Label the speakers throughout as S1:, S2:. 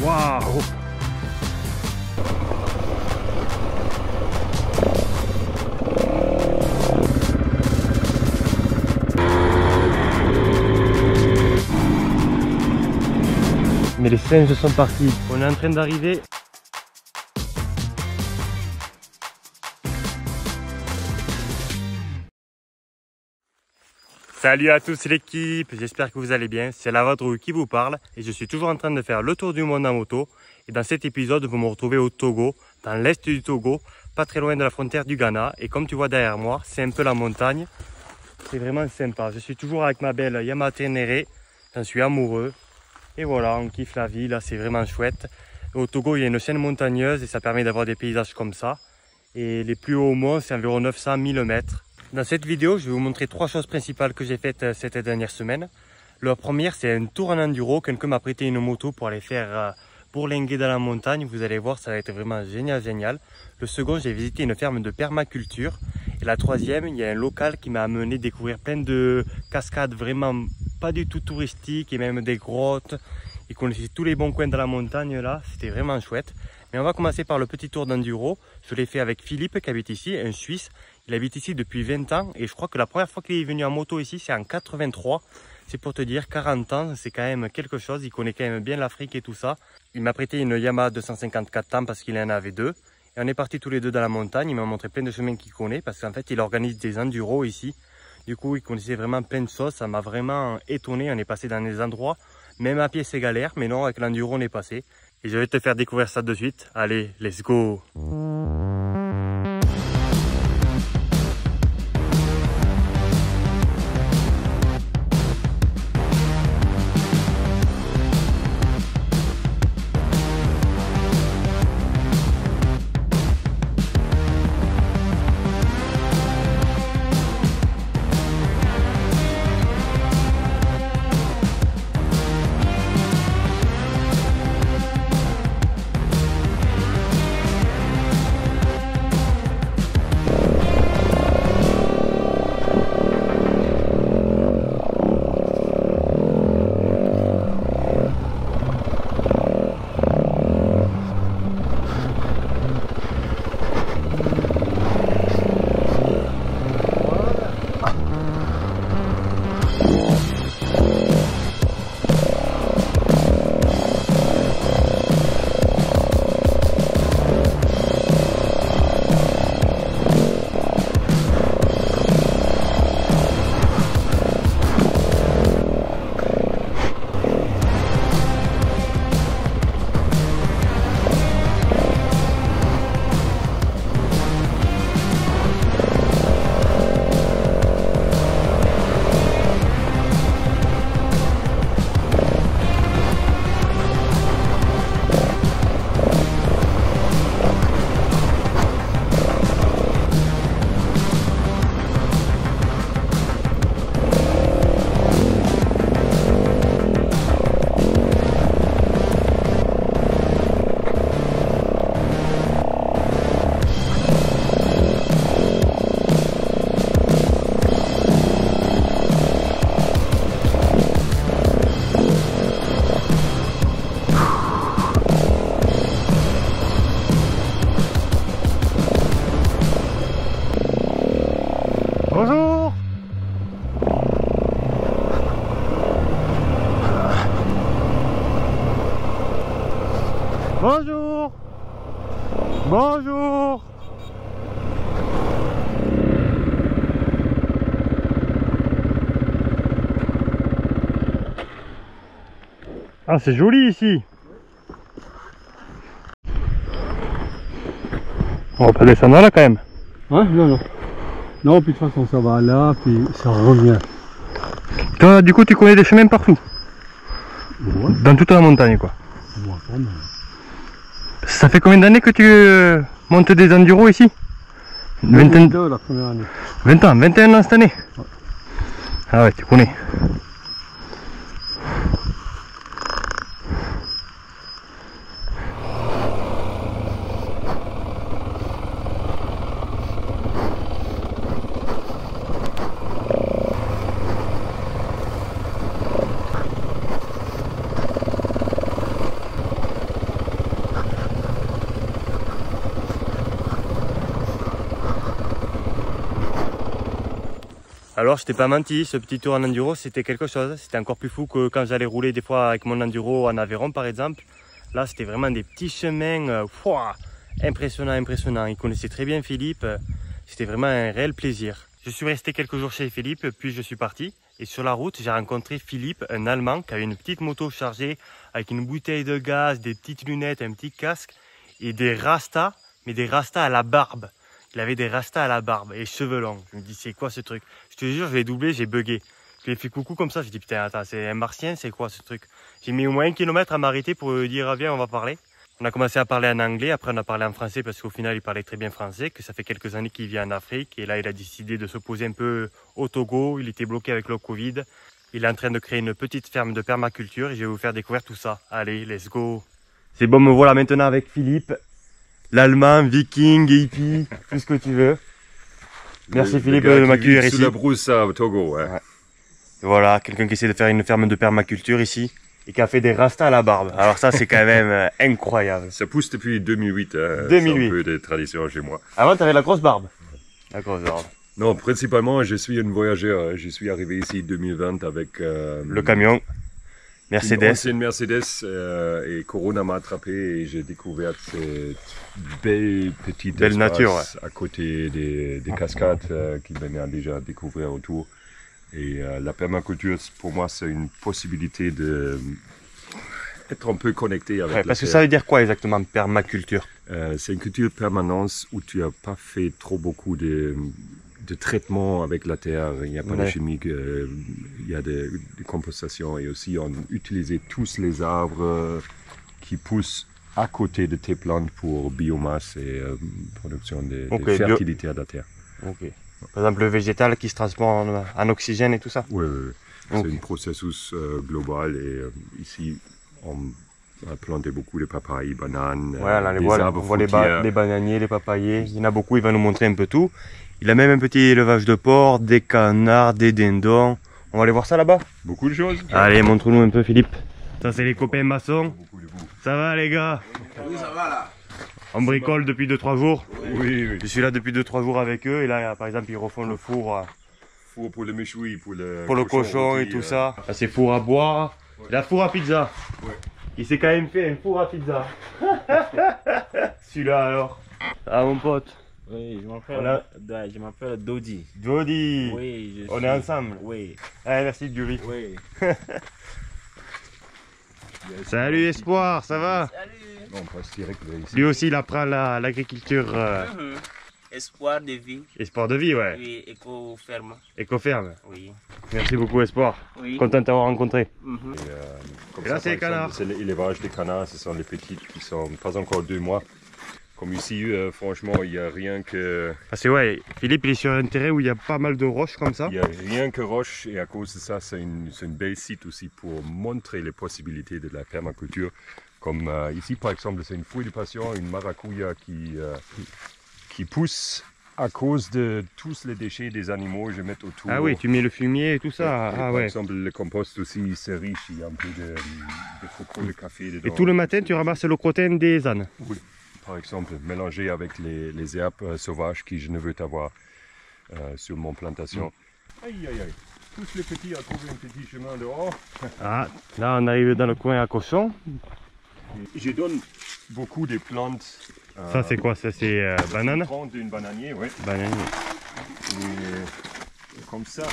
S1: Waouh! Mais les singes sont partis. On est en train d'arriver. Salut à tous l'équipe, j'espère que vous allez bien. C'est la vadrouille qui vous parle et je suis toujours en train de faire le tour du monde en moto. Et dans cet épisode, vous me retrouvez au Togo, dans l'est du Togo, pas très loin de la frontière du Ghana. Et comme tu vois derrière moi, c'est un peu la montagne. C'est vraiment sympa. Je suis toujours avec ma belle Yamaha Ténéré. J'en suis amoureux. Et voilà, on kiffe la vie, là c'est vraiment chouette. Au Togo, il y a une chaîne montagneuse et ça permet d'avoir des paysages comme ça. Et les plus hauts monts, c'est environ 900-1000 mètres. Dans cette vidéo, je vais vous montrer trois choses principales que j'ai faites cette dernière semaine. La première, c'est un tour en enduro. Quelqu'un m'a prêté une moto pour aller faire bourlinguer dans la montagne. Vous allez voir, ça va être vraiment génial. Le second, j'ai visité une ferme de permaculture. Et la troisième, il y a un local qui m'a amené découvrir plein de cascades vraiment pas du tout touristiques et même des grottes. Il connaissait tous les bons coins de la montagne là, c'était vraiment chouette. Mais on va commencer par le petit tour d'enduro. Je l'ai fait avec Philippe qui habite ici, un Suisse. Il habite ici depuis 20 ans et je crois que la première fois qu'il est venu en moto ici, c'est en 83. C'est pour te dire, 40 ans, c'est quand même quelque chose. Il connaît quand même bien l'Afrique et tout ça. Il m'a prêté une Yamaha 254 ans parce qu'il en avait deux. Et on est partis tous les deux dans la montagne. Il m'a montré plein de chemins qu'il connaît parce qu'en fait, il organise des enduros ici. Du coup, il connaissait vraiment plein de choses. Ça m'a vraiment étonné. On est passé dans des endroits, même à pied, c'est galère. Mais non, avec l'enduro, on est passé. Et je vais te faire découvrir ça de suite. Allez, let's go! Bonjour! Bonjour! Bonjour! Ah, c'est joli ici! On va pas descendre là quand même.
S2: Hein? Non. Non, puis de toute façon ça va là, puis ça revient.
S1: Toi, du coup, tu connais des chemins partout?
S2: Ouais.
S1: Dans toute la montagne, quoi.
S2: Ouais, pas mal.
S1: Ça fait combien d'années que tu montes des enduros ici?
S2: 22 la première année.
S1: 20 ans, 21 ans cette année?
S2: Ouais.
S1: Ah ouais, tu connais. Alors je t'ai pas menti, ce petit tour en enduro c'était quelque chose. C'était encore plus fou que quand j'allais rouler des fois avec mon enduro en Aveyron par exemple. Là c'était vraiment des petits chemins impressionnant. Il connaissait très bien Philippe. C'était vraiment un réel plaisir. Je suis resté quelques jours chez Philippe, puis je suis parti. Et sur la route, j'ai rencontré Philippe, un Allemand qui avait une petite moto chargée avec une bouteille de gaz, des petites lunettes, un petit casque et des rastas, mais des rastas à la barbe. Il avait des rastas à la barbe et cheveux longs. Je me dis, c'est quoi ce truc? Je te jure, je l'ai doublé, j'ai bugué. Je lui ai fait coucou comme ça, je dis putain, attends, c'est un martien, c'est quoi ce truc? J'ai mis au moins 1 kilomètre à m'arrêter pour lui dire, viens, on va parler. On a commencé à parler en anglais, après on a parlé en français parce qu'au final il parlait très bien français, que ça fait quelques années qu'il vit en Afrique et là il a décidé de se poser un peu au Togo, il était bloqué avec le Covid. Il est en train de créer une petite ferme de permaculture et je vais vous faire découvrir tout ça. Allez, let's go. C'est bon, me voilà maintenant avec Philippe, l'Allemand, viking, hippie, tout ce que tu veux. Merci Philippe de m'accueillir ici.
S3: Sous la brousse au Togo, ouais.
S1: Voilà, quelqu'un qui essaie de faire une ferme de permaculture ici. Et qui a fait des rastas à la barbe. Alors ça, c'est quand même incroyable.
S3: Ça pousse depuis 2008.
S1: 2008.
S3: C'est un peu des traditions chez moi.
S1: Avant, tu avais la grosse barbe. La grosse barbe.
S3: Non, principalement, je suis un voyageur. Je suis arrivé ici en 2020 avec...
S1: le camion. Mercedes.
S3: Une ancienne Mercedes. Et Corona m'a attrapé et j'ai découvert cette belle petite
S1: nature, ouais.
S3: À côté des cascades qui venaient déjà à découvrir autour. Et la permaculture, pour moi, c'est une possibilité d'être un peu connecté avec la
S1: parce que
S3: terre.
S1: ça veut dire quoi exactement, permaculture?
S3: C'est une culture permanente où tu n'as pas fait trop beaucoup de traitements avec la terre. Il n'y a pas de chimique, il y a des compostations et aussi on utilise tous les arbres qui poussent à côté de tes plantes pour biomasse et production de fertilité à la terre.
S1: Okay. Par exemple, le végétal qui se transforme en oxygène et tout ça?
S3: Oui. C'est un processus global et ici, on a planté beaucoup de papayes, bananes,
S1: des arbres fruitiers. Les bananiers, les papayers, il y en a beaucoup, il va nous montrer un peu tout. Il a même un petit élevage de porcs, des canards, des dindons. On va aller voir ça là-bas?
S3: Beaucoup de choses.
S1: Allez, montre-nous un peu Philippe. Ça c'est les copains maçons. Ça va les gars?
S4: Oui, ça va là.
S1: On bricole depuis 2-3 jours.
S3: Oui.
S1: Je suis là depuis 2-3 jours avec eux et là par exemple ils refont le four.
S3: Four pour le méchoui, pour le
S1: cochon et tout ça. Là c'est four à boire. Et la four à pizza.
S3: Ouais.
S1: Il s'est quand même fait un four à pizza. Celui-là alors. Ah mon pote.
S4: Oui, je m'appelle Dodi.
S1: Dodi.
S4: Oui,
S1: on est ensemble.
S4: Oui.
S1: Allez, merci Julie.
S4: Oui.
S1: Salut Espoir, ça va?
S4: Salut.
S3: Non, on passe direct vers ici.
S1: Lui aussi il apprend l'agriculture.
S4: Espoir de vie.
S1: Espoir de vie, ouais.
S4: Oui, éco-ferme.
S1: Éco-ferme.
S4: Oui.
S1: Merci beaucoup Espoir.
S4: Oui.
S1: Content de t'avoir rencontré.
S3: Comme
S1: Et là
S3: ça,
S1: c'est les
S3: par exemple,
S1: canards.
S3: c'est l'élevage des canards, ce sont les petites qui sont pas encore 2 mois. Comme ici, franchement, il n'y a rien que...
S1: Parce que ouais, Philippe il est sur un terrain où il y a pas mal de roches comme ça.
S3: Il n'y a rien que roche et à cause de ça, c'est une belle site aussi pour montrer les possibilités de la permaculture. Comme ici par exemple, c'est une fouille de passion, une maracuja qui pousse à cause de tous les déchets des animaux que je mets autour.
S1: Ah oui, tu mets le fumier et tout ça.
S3: Par exemple, le compost aussi, c'est riche, il y a un peu de coco, de café dedans.
S1: Et tout le matin, tu ramasses le crottin des ânes.
S3: Oui. Par exemple, mélangé avec les herbes sauvages que je ne veux avoir sur mon plantation. Aïe. Tous les petits ont trouvé un petit chemin dehors.
S1: Ah, là on arrive dans le coin à cochon.
S3: Je donne beaucoup de plantes.
S1: Ça c'est quoi? Ça c'est banane?
S3: D'une bananier, oui.
S1: Bananier.
S3: Et comme ça,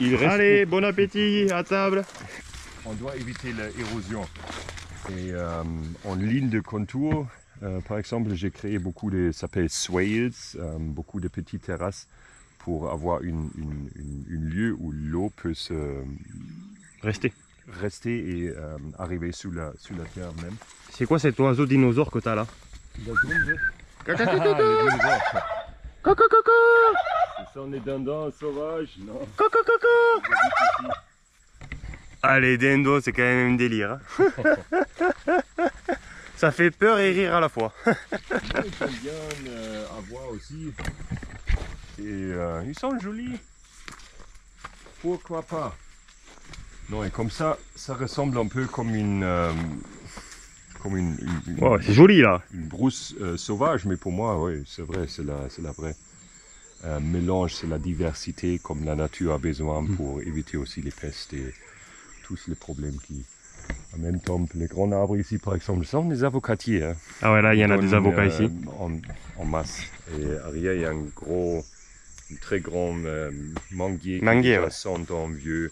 S1: Allez, bon appétit à table.
S3: On doit éviter l'érosion. Et en ligne de contour, par exemple, j'ai créé beaucoup de, ça s'appelle swales, beaucoup de petites terrasses pour avoir un lieu où l'eau peut se
S1: rester
S3: et arriver sous la terre même.
S1: C'est quoi cet oiseau dinosaure que tu as là?
S3: Ce sont les dindons sauvages, non?
S1: Ah, les dindons, c'est quand même un délire. Hein. Ça fait peur et rire à la fois.
S3: Ils sont bien à voir aussi. Et ils sont jolis. Pourquoi pas? Non, et comme ça, ça ressemble un peu comme une
S1: c'est joli là.
S3: Une brousse sauvage, mais pour moi, oui, c'est vrai, c'est la vraie. mélange, c'est la diversité comme la nature a besoin pour éviter aussi les pestes et tous les problèmes qui... En même temps, les grands arbres ici, par exemple, sont des avocatiers. Hein.
S1: Ah ouais, là, il y en a des avocats ici.
S3: En masse. Et arrière, il y a un très grand manguier qui
S1: Manguier,
S3: est déjà
S1: ouais.
S3: 100 ans vieux.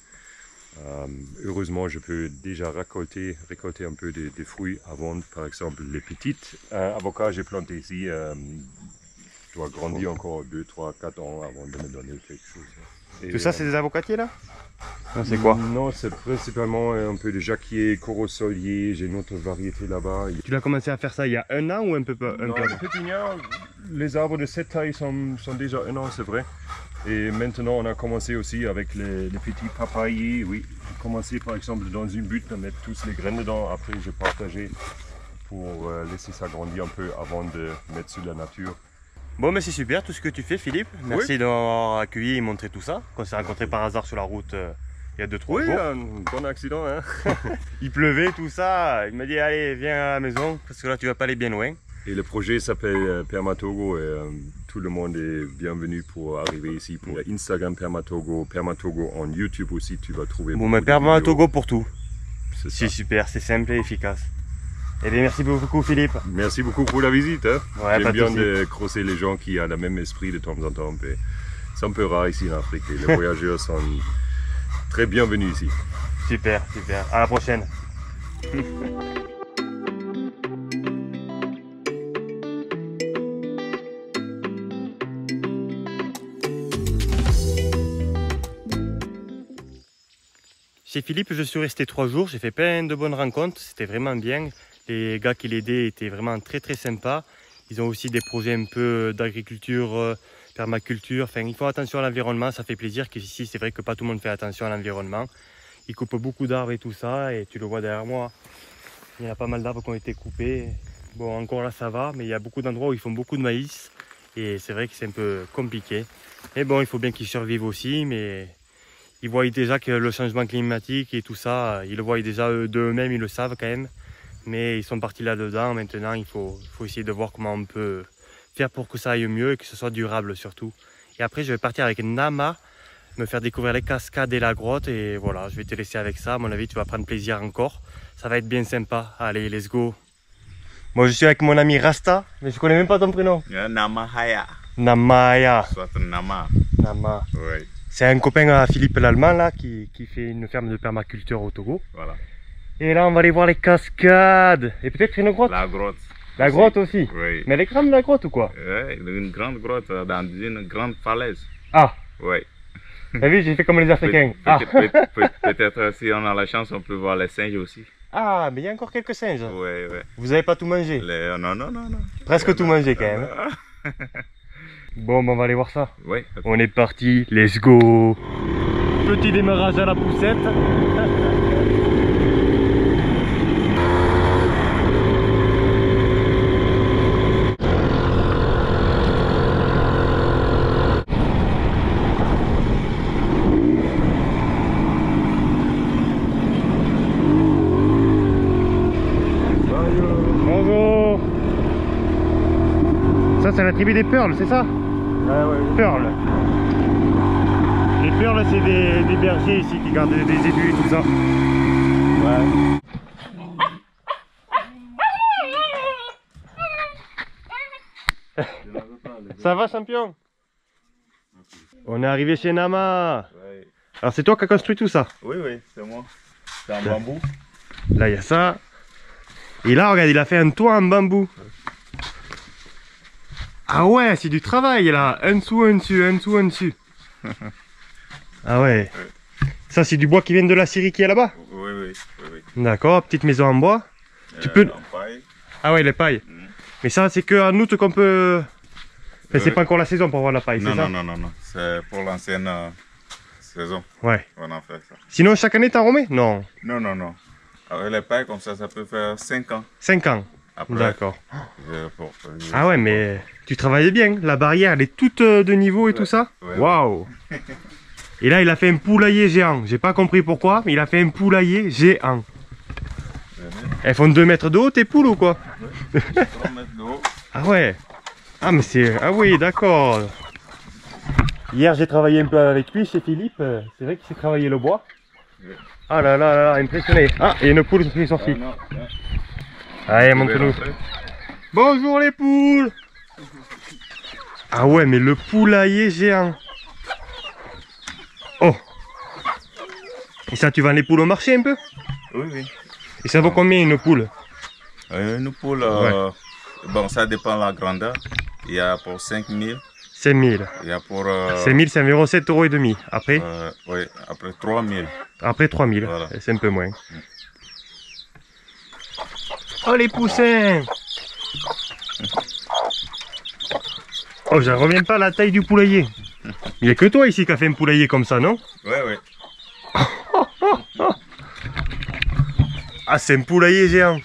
S3: Heureusement, je peux déjà récolter un peu des fruits avant, par exemple, les petites avocats que j'ai plantés ici. Doit grandir encore 2, 3, 4 ans avant de me donner quelque chose. Et,
S1: Tout ça, c'est des avocatiers là? Non, c'est quoi?
S3: Non, c'est principalement un peu de jacquier, corosolier. J'ai une autre variété là-bas.
S1: Tu l'as commencé à faire ça il y a un an ou un peu
S3: Dans le pépinière, les arbres de cette taille sont déjà 1 an, c'est vrai. Et maintenant, on a commencé aussi avec les petits papayers. Oui, j'ai commencé par exemple dans une butte à mettre tous les graines dedans. Après, j'ai partagé pour laisser ça grandir un peu avant de mettre sur la nature.
S1: Bon, mais c'est super tout ce que tu fais, Philippe. Merci d'avoir accueilli et montré tout ça. On s'est rencontrés par hasard sur la route il y a 2-3 jours.
S3: Oui, un bon accident. Hein.
S1: Il pleuvait, tout ça. Il m'a dit, allez, viens à la maison, parce que là, tu vas pas aller bien loin.
S3: Et le projet s'appelle Permatogo et tout le monde est bienvenu pour arriver ici. Pour Instagram Permatogo en YouTube aussi, tu vas trouver.
S1: Bon, mais Permatogo pour tout.
S3: C'est ça.
S1: C'est super, c'est simple et efficace. Eh bien, merci beaucoup, Philippe.
S3: Merci beaucoup pour la visite. Hein.
S1: Ouais,
S3: J'aime bien de creuser les gens qui ont le même esprit de temps en temps. C'est un peu rare ici en Afrique. Et les voyageurs sont très bienvenus ici.
S1: Super, super. À la prochaine. Chez Philippe, je suis resté 3 jours. J'ai fait plein de bonnes rencontres. C'était vraiment bien. Les gars qui l'aidaient étaient vraiment très très sympas. Ils ont aussi des projets un peu d'agriculture, permaculture. Enfin, ils font attention à l'environnement. Ça fait plaisir qu'ici, c'est vrai que pas tout le monde fait attention à l'environnement. Ils coupent beaucoup d'arbres et tout ça. Et tu le vois derrière moi. Il y a pas mal d'arbres qui ont été coupés. Bon, encore là, ça va. Mais il y a beaucoup d'endroits où ils font beaucoup de maïs. Et c'est vrai que c'est un peu compliqué. Mais bon, il faut bien qu'ils survivent aussi. Mais ils voient déjà que le changement climatique et tout ça, ils le voient déjà d'eux-mêmes, ils le savent quand même. Mais ils sont partis là-dedans. Maintenant, il faut essayer de voir comment on peut faire pour que ça aille mieux et que ce soit durable surtout. Et après, je vais partir avec Nama, me faire découvrir les cascades et la grotte. Et voilà, je vais te laisser avec ça. À mon avis, tu vas prendre plaisir encore. Ça va être bien sympa. Allez, let's go. Moi, je suis avec mon ami Rasta, mais je connais même pas ton prénom.
S4: Namahaya.
S1: Namaya.
S4: Soit Nama.
S1: Nama.
S4: Oui,
S1: C'est un copain à Philippe l'Allemand là qui fait une ferme de permaculture au Togo.
S4: voilà.
S1: Et là, on va aller voir les cascades. Et peut-être une grotte.
S4: La grotte.
S1: La grotte aussi.
S4: Oui.
S1: Mais elle est grande la grotte ou quoi?
S4: Oui, une grande grotte dans une grande falaise.
S1: Ah,
S4: Oui.
S1: t'as vu, j'ai fait comme les Africains. Ah.
S4: Peut-être si on a la chance, on peut voir les singes aussi.
S1: Ah, mais il y a encore quelques singes.
S4: Oui, oui.
S1: Vous avez pas tout mangé?
S4: Non, non, non, non.
S1: Presque tout mangé quand même. Bon, ben on va aller voir ça.
S4: Oui.
S1: On est parti, let's go. Petit démarrage à la poussette. Bonjour. Ça c'est la tribu des Pearls, c'est ça?
S3: Ah ouais.
S1: Pearl. Les Pearls c'est des bergers ici qui gardent des ébus et tout ça.
S3: Ouais.
S1: Ça va champion? On est arrivé chez Nama.
S4: Oui,
S1: Alors c'est toi qui as construit tout ça?
S4: oui, c'est moi. C'est un bambou.
S1: Là il y a ça. Et là regarde, il a fait un toit en bambou. Ah ouais, c'est du travail là. Un dessous, un dessus, un dessous, un dessus. Ah ouais. Ça c'est du bois qui vient de la Syrie qui est là-bas?
S4: Oui, oui, oui.
S1: D'accord, petite maison en bois. Tu peux...
S4: En paille.
S1: Ah ouais, les pailles. Mais ça c'est que en août qu'on peut... Enfin, c'est pas encore la saison pour avoir la paille, c'est ça?
S4: Non, non. C'est pour l'ancienne saison.
S1: Ouais.
S4: On en fait ça.
S1: Sinon chaque année t'en remets? Non.
S4: Non. Avec les pailles comme ça peut faire 5 ans.
S1: 5 ans.
S4: Après,
S1: D'accord.
S4: pour-
S1: Ah ouais, mais tu travailles bien. La barrière, elle est toute de niveau et tout ça.
S4: ouais.
S1: Waouh. Et là, il a fait un poulailler géant. J'ai pas compris pourquoi, mais il a fait un poulailler géant. Elles font 2 mètres de haut, tes poules ou quoi?
S4: 3 mètres de haut.
S1: Ah ouais. Ah mais c'est... Ah oui, d'accord. Hier j'ai travaillé un peu avec lui chez Philippe, c'est vrai qu'il s'est travaillé le bois.
S4: Oui.
S1: Ah là là là, impressionné. Ah, il y a une poule qui est sortie.
S4: Ah, non, non.
S1: Allez,
S4: Vous pouvez
S1: montre-nous.
S4: rentrer.
S1: Bonjour les poules. Ah ouais, mais le poulailler géant. Oh. Et ça, tu vends les poules au marché un peu?
S4: Oui, oui.
S1: Et ça vaut combien une poule?
S4: Une poule, bon, ça dépend de la grandeur. Il y a pour 5 000,
S1: 5000.
S4: il y a pour...
S1: 5000, c'est environ 7,5 €. Après,
S4: oui, après 3 000.
S1: après 3000.
S4: Voilà.
S1: C'est un peu moins. Oh les poussins! Oh, je reviens pas à la taille du poulailler. Il n'y a que toi ici qui a fait un poulailler comme ça, non?
S4: Oui, oui.
S1: Ah, c'est un poulailler géant.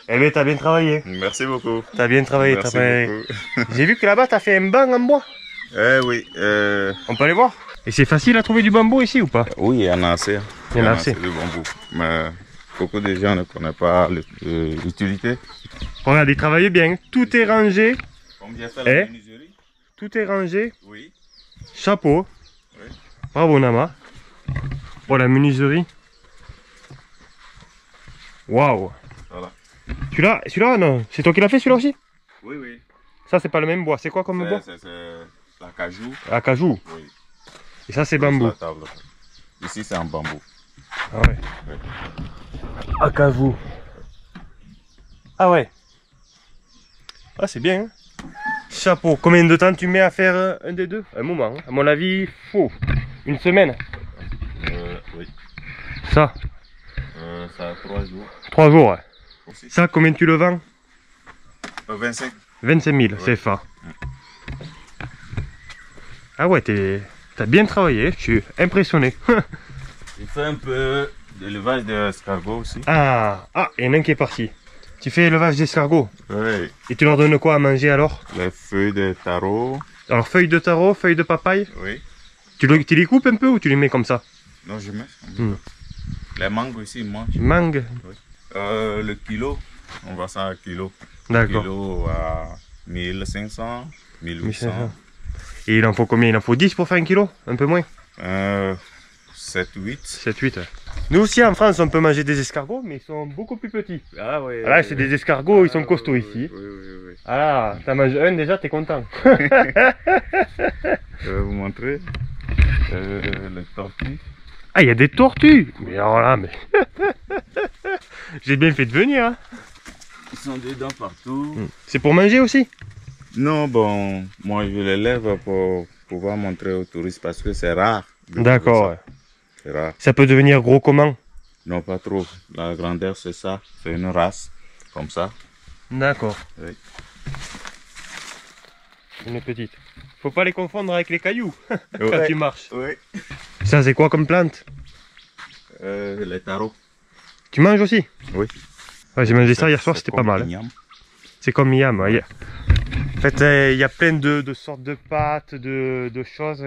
S1: Eh bien, t'as bien travaillé.
S4: Merci beaucoup.
S1: T'as bien travaillé,
S4: Merci
S1: t'as bien...
S4: beaucoup.
S1: J'ai vu que là-bas, t'as fait un banc en bois.
S4: Oui.
S1: On peut aller voir? Et c'est facile à trouver du bambou ici ou pas?
S4: Oui, il y en a assez.
S1: Il y en a assez.
S4: de bambou. Mais beaucoup de gens ne connaissent pas l'utilité.
S1: Regarde, ils travaillent bien. Tout est rangé.
S4: Combien ça
S1: Eh?
S4: la menuiserie?
S1: Tout est rangé.
S4: Oui.
S1: Chapeau.
S4: Oui.
S1: Bravo Nama. Oh, la menuiserie. Waouh.
S4: Voilà.
S1: Celui-là, non. C'est toi qui l'as fait celui-là aussi?
S4: Oui, oui.
S1: Ça, c'est pas le même bois. C'est quoi comme bois?
S4: C'est la cajou.
S1: Acajou.
S4: Oui.
S1: Et ça, c'est bambou.
S4: La table. Ici, c'est en bambou.
S1: Ah ouais. Acajou. Ah ouais. Ah, c'est bien. Hein, chapeau. Combien de temps tu mets à faire un des deux? Un moment. Hein. À mon avis, faut. Une semaine.
S4: Oui.
S1: Ça.
S4: Ça a 3 jours.
S1: 3 jours. Ouais.
S4: Aussi.
S1: Ça, combien tu le vends?
S4: 25.
S1: 25 000 CFA. Ah ouais, t'as bien travaillé, je suis impressionné.
S4: Il fait un peu d'élevage d'escargots aussi.
S1: Ah, il y en a un qui est parti. Tu fais élevage d'escargots.
S4: Oui.
S1: Et tu leur donnes quoi à manger alors?
S4: Les feuilles de taro.
S1: Alors feuilles de taro, feuilles de papaye.
S4: Oui.
S1: Tu les coupes un peu ou tu les mets comme ça?
S4: Non, je mets.
S1: Hmm.
S4: Les mangues aussi, moi.
S1: Mangue.
S4: Le kilo, on va ça à kilo.
S1: D'accord.
S4: Kilo à 1500, 1800.
S1: Et il en faut combien? Il en faut 10 pour faire un kilo? Un peu moins?
S4: 7, 8.
S1: 7, 8. Nous aussi en France on peut manger des escargots mais ils sont beaucoup plus petits.
S4: Ah oui.
S1: Là c'est des escargots, ils sont costauds
S4: oui,
S1: ici.
S4: Oui.
S1: Ah là, t'as mangé un déjà, t'es content.
S4: Je vais vous montrer les tortues.
S1: Ah, il y a des tortues. Mais alors là, mais... J'ai bien fait de venir. Hein.
S4: Ils sont dedans partout.
S1: C'est pour manger aussi?
S4: Non, bon, moi je les lève pour pouvoir montrer aux touristes parce que c'est rare.
S1: D'accord. Ouais.
S4: C'est rare.
S1: Ça peut devenir gros comment?
S4: Non, pas trop. La grandeur, c'est ça. C'est une race, comme ça.
S1: D'accord.
S4: Oui.
S1: Une petite. Faut pas les confondre avec les cailloux quand
S4: Ouais.
S1: tu marches.
S4: Oui.
S1: Ça, c'est quoi comme plante?
S4: Les tarots.
S1: Tu manges aussi?
S4: Oui.
S1: Ouais, j'ai mangé ça hier soir, c'était pas mal.
S4: Igname.
S1: C'est comme miam. Ouais. En fait, il y a plein de sortes de pâtes, de choses.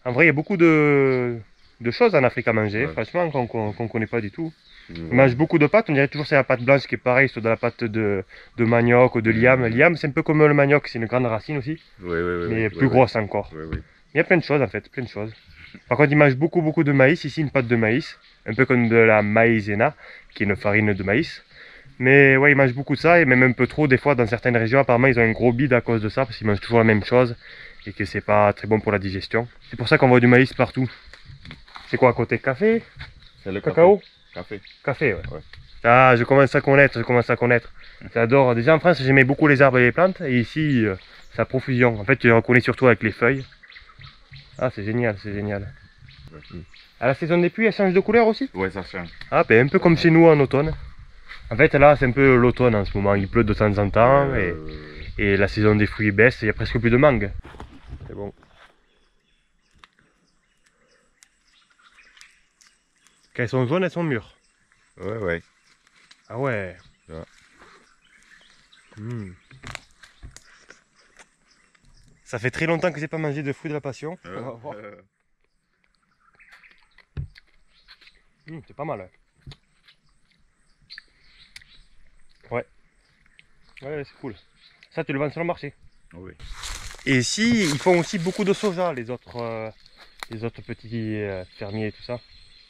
S1: En vrai, il y a beaucoup de choses en Afrique à manger,
S4: Ouais.
S1: franchement, qu'on connaît pas du tout. Ils mangent beaucoup de pâtes, on dirait toujours c'est la pâte blanche qui est pareille, soit de la pâte de manioc ou de liam. Liam, c'est un peu comme le manioc, c'est une grande racine aussi,
S4: Oui.
S1: mais plus grosse encore.
S4: Oui.
S1: Il y a plein de choses en fait, plein de choses. Par contre, ils mangent beaucoup de maïs, ici une pâte de maïs, un peu comme de la maïzena, qui est une farine de maïs. Mais ouais, ils mangent beaucoup de ça, et même un peu trop, des fois dans certaines régions, apparemment ils ont un gros bide à cause de ça, parce qu'ils mangent toujours la même chose, et que c'est pas très bon pour la digestion. C'est pour ça qu'on voit du maïs partout. C'est quoi à côté? Café?
S4: C'est le
S1: Cacao?
S4: Café.
S1: Café, ouais. Ah, je commence à connaître. J'adore. Déjà en France, j'aimais beaucoup les arbres et les plantes, et ici, c'est à profusion. En fait, tu les reconnais surtout avec les feuilles. Ah, c'est génial, c'est génial. À la saison des pluies, elle change de couleur aussi?
S4: Oui, ça change.
S1: Ah, ben un peu comme chez nous en automne. En fait, là, c'est un peu l'automne en ce moment. Il pleut de temps en temps, et la saison des fruits baisse, il n'y a presque plus de mangue. C'est bon. Quand elles sont jaunes, elles sont mûres.
S4: Oui.
S1: Ah ouais.
S4: Ouais.
S1: Ça fait très longtemps que j'ai pas mangé de fruits de la passion. On va voir. C'est pas mal. Ouais, c'est cool. Ça, tu le vends sur le marché?
S4: Oui.
S1: Et ici, ils font aussi beaucoup de soja, les autres petits fermiers et tout ça.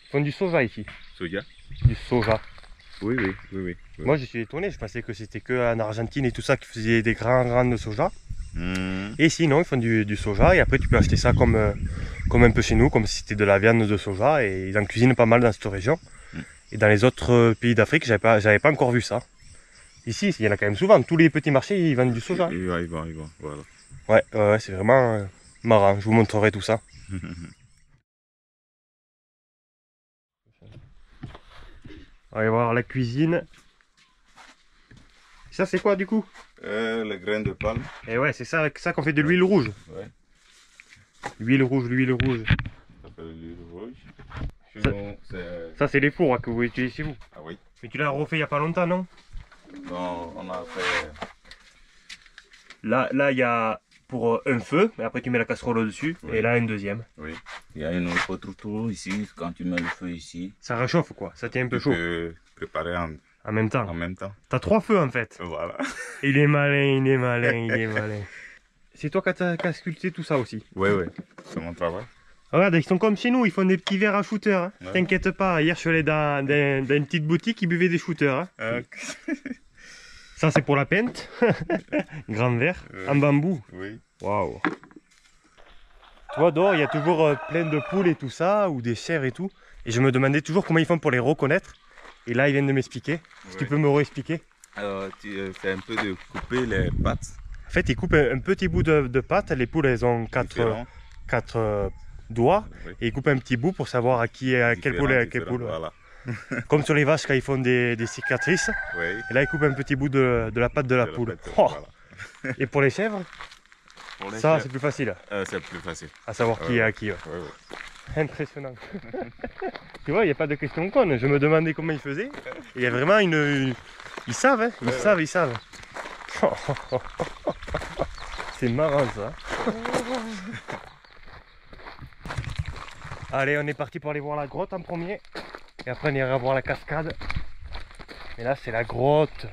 S1: Ils font du soja ici.
S4: Soja?
S1: Du soja.
S4: Oui, oui, oui, oui.
S1: Moi, je suis étonné. Je pensais que c'était qu'en Argentine et tout ça qui faisaient des grands rangs de soja. Et sinon, ils font du soja et après, tu peux acheter ça comme un peu chez nous, comme si c'était de la viande de soja. Et ils en cuisinent pas mal dans cette région. Et dans les autres pays d'Afrique, j'avais pas encore vu ça. Ici, il y en a quand même souvent. Tous les petits marchés, ils vendent du soja.
S4: Il va, voilà.
S1: Ouais, c'est vraiment marrant. Je vous montrerai tout ça. On va voir la cuisine. Ça, c'est quoi du coup?
S4: Le grain de palme.
S1: Et ouais, c'est ça avec ça qu'on fait de l'huile rouge.
S4: Ouais.
S1: L'huile rouge, l'huile rouge.
S4: Ça s'appelle l'huile rouge. Chez nous,
S1: Ça, c'est les fours que vous utilisez chez vous.
S4: Ah oui.
S1: Mais tu l'as refait il n'y a pas longtemps, non?
S4: Non, on a fait...
S1: Là, il y a pour un feu, mais après tu mets la casserole au-dessus,
S4: Oui.
S1: et là, un deuxième.
S4: Oui. Il y a une autre trou ici, quand tu mets le feu ici.
S1: Ça réchauffe quoi, ça tient un peu
S4: Tu
S1: chaud.
S4: peux préparer
S1: En même temps.
S4: en même temps.
S1: T'as 3 feux en fait.
S4: Voilà.
S1: Il est malin, il est malin, il est malin. C'est toi qui as sculpté tout ça aussi?
S4: Oui, oui. C'est mon travail.
S1: Regarde, ils sont comme chez nous, ils font des petits verres à shooter. Hein.
S4: Ouais.
S1: T'inquiète pas, hier je suis allé dans une petite boutique, ils buvaient des shooters. Hein. Ça c'est pour la pente. Grand verre, en bambou.
S4: Oui.
S1: Waouh. Tu vois, dehors, il y a toujours plein de poules et tout ça, ou des chèvres et tout. Et je me demandais toujours comment ils font pour les reconnaître. Et là, ils viennent de m'expliquer. Est-ce que tu peux me réexpliquer?
S4: Alors, tu fais un peu de couper les pattes.
S1: En fait, ils coupent un petit bout de pâte. Les poules, elles ont 4 doigts.
S4: Oui.
S1: Et ils coupent un petit bout pour savoir à quelle poule est à quelle poule.
S4: Voilà.
S1: Comme sur les vaches quand ils font des cicatrices.
S4: Oui.
S1: Et là, ils coupent un petit bout de la patte de la poule. Oh. Et pour les chèvres,
S4: Pour les
S1: ça
S4: chèvres,
S1: c'est plus facile
S4: c'est plus facile.
S1: à savoir qui est à qui. Ouais.
S4: Oui, oui.
S1: Impressionnant. Tu vois, il n'y a pas de question conne. Je me demandais comment ils faisaient. Il y a vraiment une... Ils savent, hein. Ils savent. C'est marrant ça. Allez, on est parti pour aller voir la grotte en premier. Et après, on ira voir la cascade. Et là, c'est la grotte.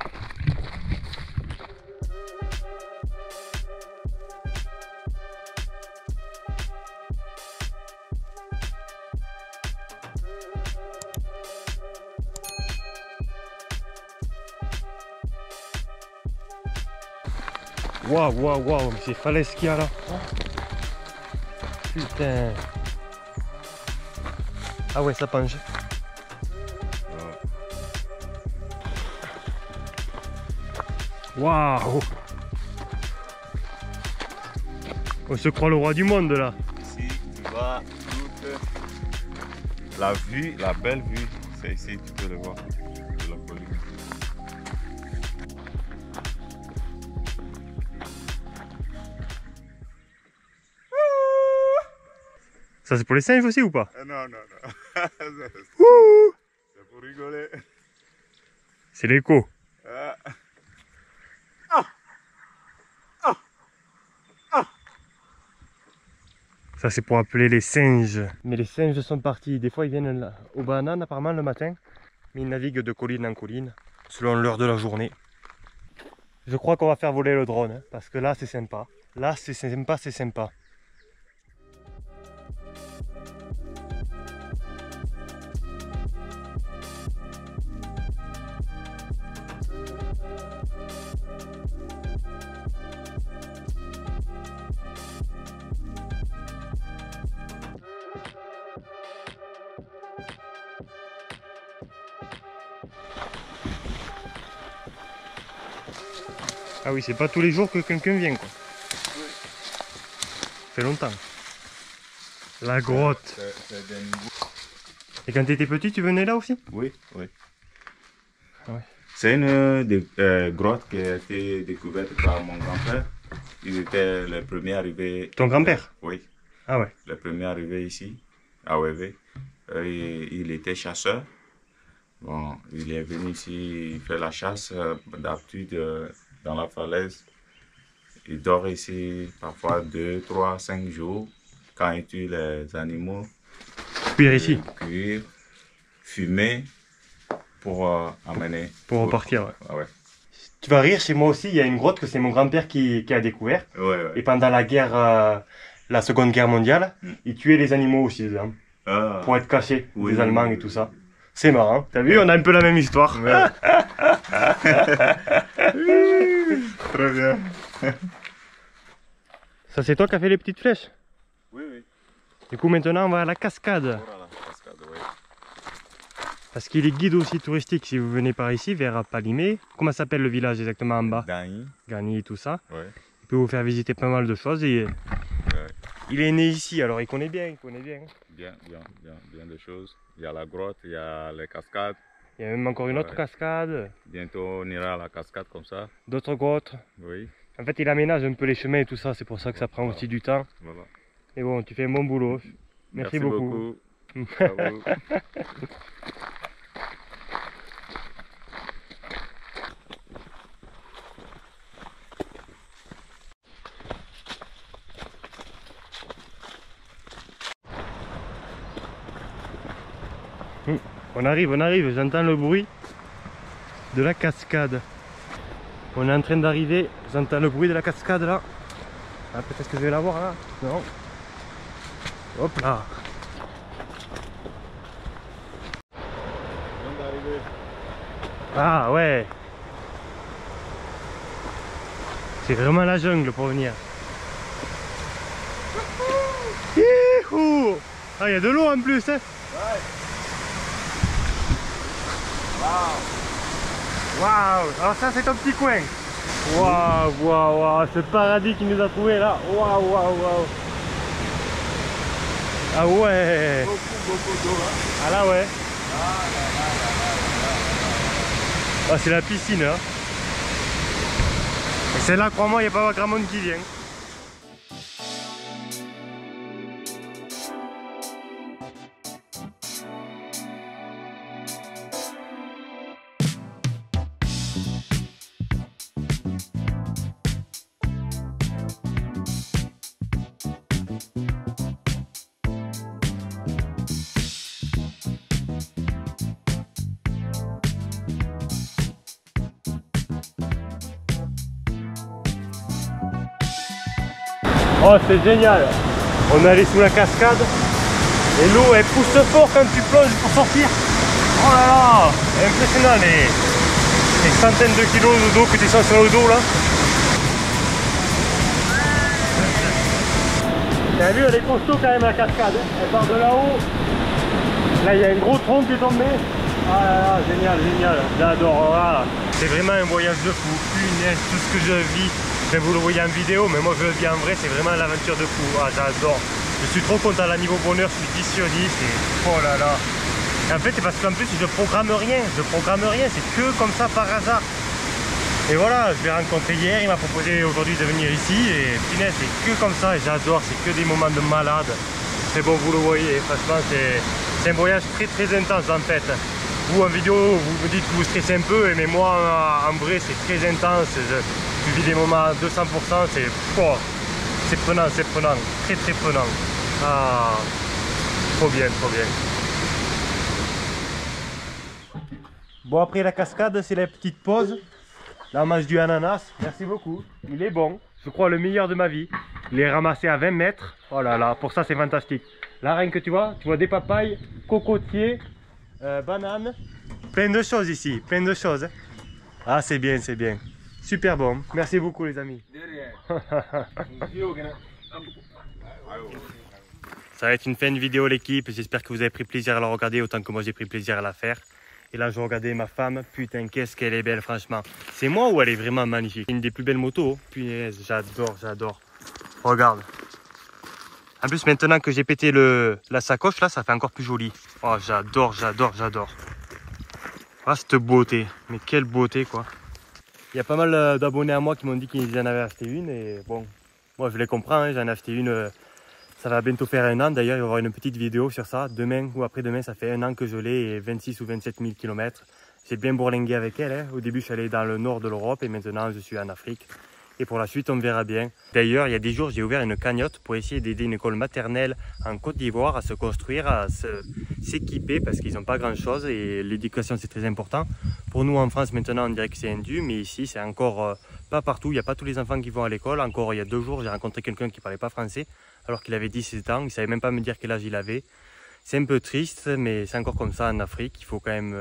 S1: Waouh, mais c'est falaise qu'il y a là. Putain. Ah ouais, ça penche. Waouh. On se croit le roi du monde là.
S4: Ici, tu vois toute la vue, la belle vue. C'est ici, tu peux le voir. De la colline.
S1: Ça c'est pour les singes aussi ou pas?
S4: Non. C'est pour rigoler.
S1: C'est l'écho. Ça c'est pour appeler les singes. Mais les singes sont partis. Des fois ils viennent là, aux bananes apparemment le matin. Mais ils naviguent de colline en colline selon l'heure de la journée. Je crois qu'on va faire voler le drone hein, parce que là c'est sympa. Là c'est sympa, c'est sympa. Ah oui, c'est pas tous les jours que quelqu'un vient quoi.
S4: Oui.
S1: Ça fait longtemps. La grotte.
S4: C'est des nouveaux.
S1: Et quand tu étais petit, tu venais là aussi?
S4: Oui.
S1: Ah ouais.
S4: C'est une grotte qui a été découverte par mon grand-père. Il était le premier arrivé.
S1: Ton grand-père?
S4: Oui.
S1: Ah ouais.
S4: Le premier arrivé ici, à Wévé. Il était chasseur. Bon, il est venu ici faire la chasse, d'habitude dans la falaise. Il dort ici parfois 2, 3, 5 jours quand il tue les animaux.
S1: Cuire ici?
S4: Cuire, fumer pour amener.
S1: Pour repartir, ouais.
S4: Ah ouais.
S1: Tu vas rire, chez moi aussi, il y a une grotte que c'est mon grand-père qui a découvert.
S4: Ouais.
S1: Et pendant la guerre, la Seconde Guerre mondiale, il tuait les animaux aussi dedans.
S4: Ah.
S1: Pour être cachés
S4: Oui,
S1: des Allemands
S4: oui,
S1: et tout ça. C'est marrant. T'as vu, on a un peu la même histoire.
S4: Ouais. Très bien.
S1: Ça, c'est toi qui as fait les petites flèches.
S4: Oui, oui.
S1: Du coup, maintenant, on va à la cascade.
S4: Voilà, cascade, ouais.
S1: Parce qu'il est guide aussi touristique si vous venez par ici, vers Palimé. Comment s'appelle le village exactement en bas?
S4: Dany.
S1: Gagny et tout ça.
S4: Ouais.
S1: Il peut vous faire visiter pas mal de choses. Et il est né ici, alors il connaît bien,
S4: Bien de choses. Il y a la grotte, il y a les cascades.
S1: Il y a même encore une autre cascade.
S4: Bientôt, on ira à la cascade comme ça.
S1: D'autres grottes.
S4: Oui.
S1: En fait, il aménage un peu les chemins et tout ça. C'est pour ça que ça prend aussi du temps.
S4: Voilà.
S1: Et bon, tu fais un bon boulot. Merci beaucoup.
S4: À vous.
S1: On arrive, j'entends le bruit de la cascade. On est en train d'arriver, j'entends le bruit de la cascade là. Ah, peut-être que je vais la voir là. Non. Hop là. Ah ouais. C'est vraiment la jungle pour venir. Youhou. Ah, il y a de l'eau en plus hein. Waouh! Alors ça c'est ton petit coin. Waouh, ce paradis qui nous a trouvé là. Waouh. Ah ouais.
S4: Beaucoup d'eau. Hein.
S1: Ah là ouais. Ah c'est la piscine hein. Et c'est là, crois-moi, il n'y a pas grand monde qui vient. Oh c'est génial. On est allé sous la cascade et l'eau elle pousse fort quand tu plonges pour sortir. Oh là là, impressionnant les centaines de kilos d'eau que tu sens sur le dos là. T'as vu, elle est costaud quand même la cascade, elle part de là-haut. Là il y a un gros tronc qui est tombé. Ah là là, génial, j'adore. Voilà. C'est vraiment un voyage de fou, punaise, tout ce que je vis. Vous le voyez en vidéo, mais moi je le vis en vrai, c'est vraiment l'aventure de fou. Ah, j'adore. Je suis trop content là, niveau bonheur, je suis 10 sur 10 et oh là là. Et en fait, c'est parce qu'en plus, je programme rien, c'est que comme ça par hasard. Et voilà, je l'ai rencontré hier, il m'a proposé aujourd'hui de venir ici et punaise, c'est que comme ça et j'adore, c'est que des moments de malade. C'est bon, vous le voyez, franchement, c'est un voyage très intense en fait. Vous en vidéo, vous me dites que vous stressez un peu, mais moi en vrai, c'est très intense. Je vis des moments à 200%, c'est prenant, très prenant. Ah, trop bien. Bon, après la cascade, c'est la petite pause. Là, on mange du ananas. Merci beaucoup. Il est bon. Je crois le meilleur de ma vie. Il est ramassé à 20 mètres. Oh là là, pour ça, c'est fantastique. Là, rien que tu vois des papayes, cocotiers, bananes. Plein de choses ici, plein de choses. Ah, c'est bien. Super bon. Merci beaucoup, les amis. Ça va être une fin de vidéo, l'équipe. J'espère que vous avez pris plaisir à la regarder autant que moi j'ai pris plaisir à la faire. Et là, je regardais ma femme. Putain, qu'est-ce qu'elle est belle, franchement. C'est moi ou elle est vraiment magnifique? Une des plus belles motos. Punaise, j'adore. Regarde. En plus, maintenant que j'ai pété la sacoche, là, ça fait encore plus joli. Oh, j'adore. Ah, cette beauté. Mais quelle beauté, quoi. Il y a pas mal d'abonnés à moi qui m'ont dit qu'ils en avaient acheté une. Et bon, moi, je les comprends. Hein, j'en ai acheté une. Ça va bientôt faire 1 an. D'ailleurs, il y aura une petite vidéo sur ça. Demain ou après-demain, ça fait 1 an que je l'ai et 26 ou 27 000 km. J'ai bien bourlingué avec elle. Hein. Au début, je suis allé dans le nord de l'Europe et maintenant, je suis en Afrique. Et pour la suite, on verra bien. D'ailleurs, il y a des jours, j'ai ouvert une cagnotte pour essayer d'aider une école maternelle en Côte d'Ivoire à se construire, à s'équiper parce qu'ils n'ont pas grand-chose et l'éducation, c'est très important. Pour nous, en France, maintenant, on dirait que c'est indu, mais ici, c'est encore pas partout. Il n'y a pas tous les enfants qui vont à l'école. Encore il y a 2 jours, j'ai rencontré quelqu'un qui ne parlait pas français alors qu'il avait 17 ans. Il ne savait même pas me dire quel âge il avait. C'est un peu triste, mais c'est encore comme ça en Afrique. Il faut quand même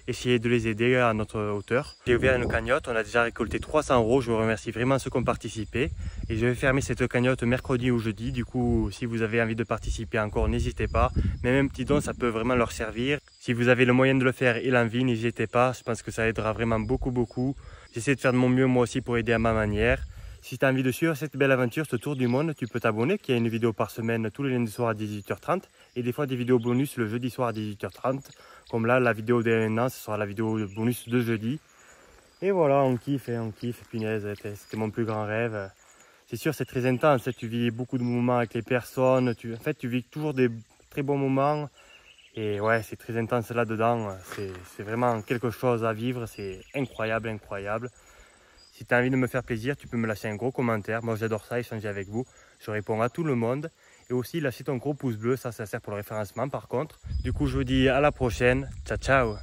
S1: essayer de les aider à notre hauteur. J'ai ouvert une cagnotte, on a déjà récolté 300 €. Je vous remercie vraiment ceux qui ont participé. Et je vais fermer cette cagnotte mercredi ou jeudi. Du coup, si vous avez envie de participer encore, n'hésitez pas. Même un petit don, ça peut vraiment leur servir. Si vous avez le moyen de le faire et l'envie, n'hésitez pas. Je pense que ça aidera vraiment beaucoup. J'essaie de faire de mon mieux moi aussi pour aider à ma manière. Si tu as envie de suivre cette belle aventure, ce tour du monde, tu peux t'abonner, qu'il y a une vidéo par semaine tous les lundis soirs à 18h30 et des fois des vidéos bonus le jeudi soir à 18h30. Comme là, la vidéo d'un an, ce sera la vidéo bonus de jeudi. Et voilà, on kiffe, punaise, c'était mon plus grand rêve. C'est sûr, c'est très intense, tu vis beaucoup de moments avec les personnes, en fait, tu vis toujours des très bons moments. Et ouais, c'est très intense là-dedans, c'est vraiment quelque chose à vivre, c'est incroyable. Si tu as envie de me faire plaisir, tu peux me lâcher un gros commentaire. Moi, j'adore ça, échanger avec vous. Je réponds à tout le monde. Et aussi, lâchez ton gros pouce bleu. Ça sert pour le référencement, par contre. Du coup, je vous dis à la prochaine. Ciao, ciao.